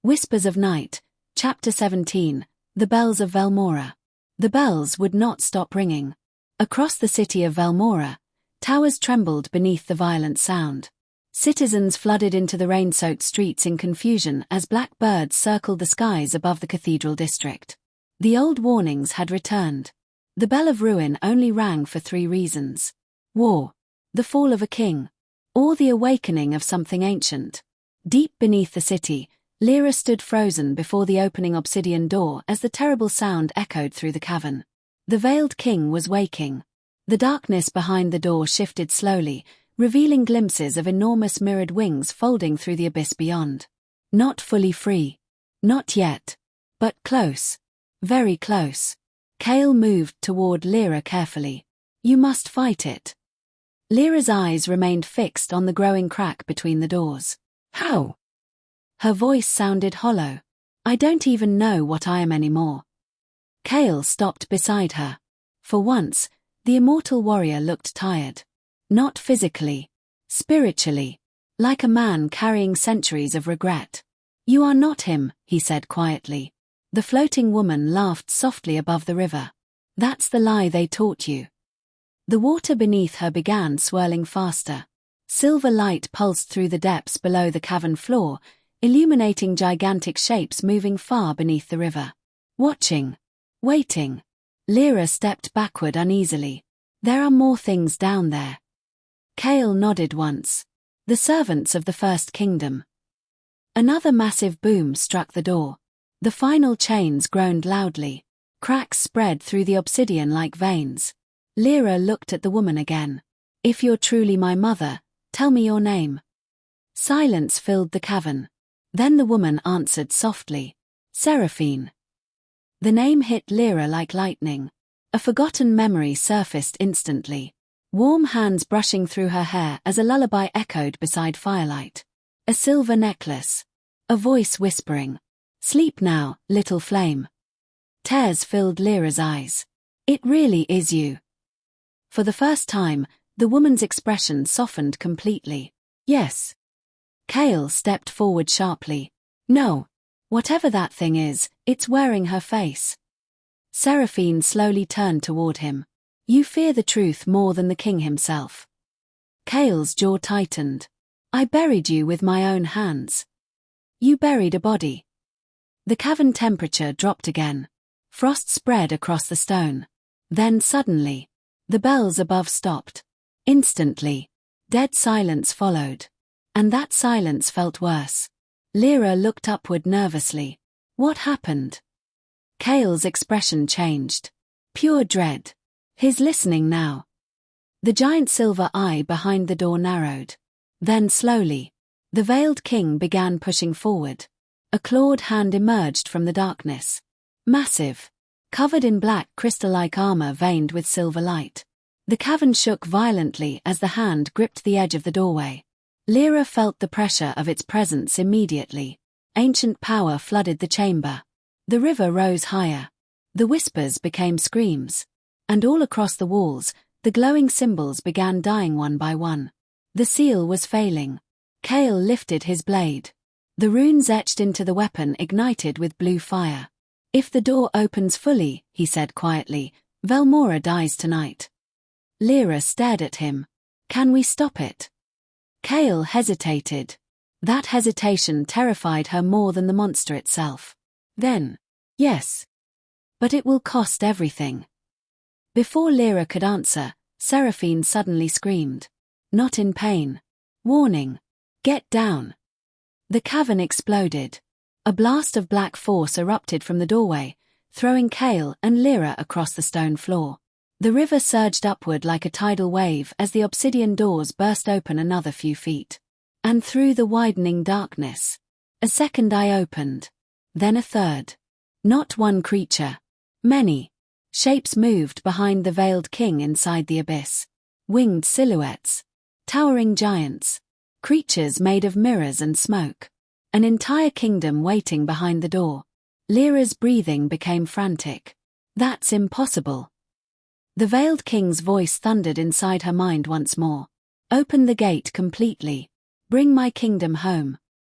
Whispers of Night, Chapter 17, The Bells of Velmora. The bells would not stop ringing. Across the city of Velmora, towers trembled beneath the violent sound. Citizens flooded into the rain-soaked streets in confusion as black birds circled the skies above the cathedral district. The old warnings had returned. The bell of ruin only rang for 3 reasons: war, the fall of a king, or the awakening of something ancient. Deep beneath the city, Lira stood frozen before the opening obsidian door as the terrible sound echoed through the cavern. The veiled king was waking. The darkness behind the door shifted slowly, revealing glimpses of enormous mirrored wings folding through the abyss beyond. Not fully free. Not yet. But close. Very close. Kale moved toward Lira carefully. You must fight it. Lyra's eyes remained fixed on the growing crack between the doors. How? Her voice sounded hollow. I don't even know what I am anymore. Kale stopped beside her. For once, the immortal warrior looked tired. Not physically. Spiritually. Like a man carrying centuries of regret. You are not him, he said quietly. The floating woman laughed softly above the river. That's the lie they taught you. The water beneath her began swirling faster. Silver light pulsed through the depths below the cavern floor, illuminating gigantic shapes moving far beneath the river. Watching. Waiting. Lira stepped backward uneasily. There are more things down there. Kale nodded once. The servants of the First Kingdom. Another massive boom struck the door. The final chains groaned loudly. Cracks spread through the obsidian like veins. Lira looked at the woman again. If you're truly my mother, tell me your name. Silence filled the cavern. Then the woman answered softly. Seraphine. The name hit Lira like lightning. A forgotten memory surfaced instantly. Warm hands brushing through her hair as a lullaby echoed beside firelight. A silver necklace. A voice whispering. Sleep now, little flame. Tears filled Lyra's eyes. It really is you. For the first time, the woman's expression softened completely. Yes. Kale stepped forward sharply. No. Whatever that thing is, it's wearing her face. Seraphine slowly turned toward him. You fear the truth more than the king himself. Kale's jaw tightened. I buried you with my own hands. You buried a body. The cavern temperature dropped again. Frost spread across the stone. Then suddenly, the bells above stopped. Instantly, dead silence followed. And that silence felt worse. Lira looked upward nervously. What happened? Kale's expression changed. Pure dread. He's listening now. The giant silver eye behind the door narrowed. Then slowly, the veiled king began pushing forward. A clawed hand emerged from the darkness. Massive. Covered in black crystal-like armor veined with silver light. The cavern shook violently as the hand gripped the edge of the doorway. Lira felt the pressure of its presence immediately. Ancient power flooded the chamber. The river rose higher. The whispers became screams. And all across the walls, the glowing symbols began dying one by one. The seal was failing. Kale lifted his blade. The runes etched into the weapon ignited with blue fire. If the door opens fully, he said quietly, Velmora dies tonight. Lira stared at him. Can we stop it? Kale hesitated. That hesitation terrified her more than the monster itself. Then, yes. But it will cost everything. Before Lira could answer, Seraphine suddenly screamed. Not in pain. Warning. Get down. The cavern exploded. A blast of black force erupted from the doorway, throwing Kale and Lira across the stone floor. The river surged upward like a tidal wave as the obsidian doors burst open another few feet. And through the widening darkness, a second eye opened. Then a third. Not one creature. Many. Shapes moved behind the veiled king inside the abyss. Winged silhouettes. Towering giants. Creatures made of mirrors and smoke. An entire kingdom waiting behind the door. Lyra's breathing became frantic. That's impossible. The veiled king's voice thundered inside her mind once more. Open the gate completely. Bring my kingdom home.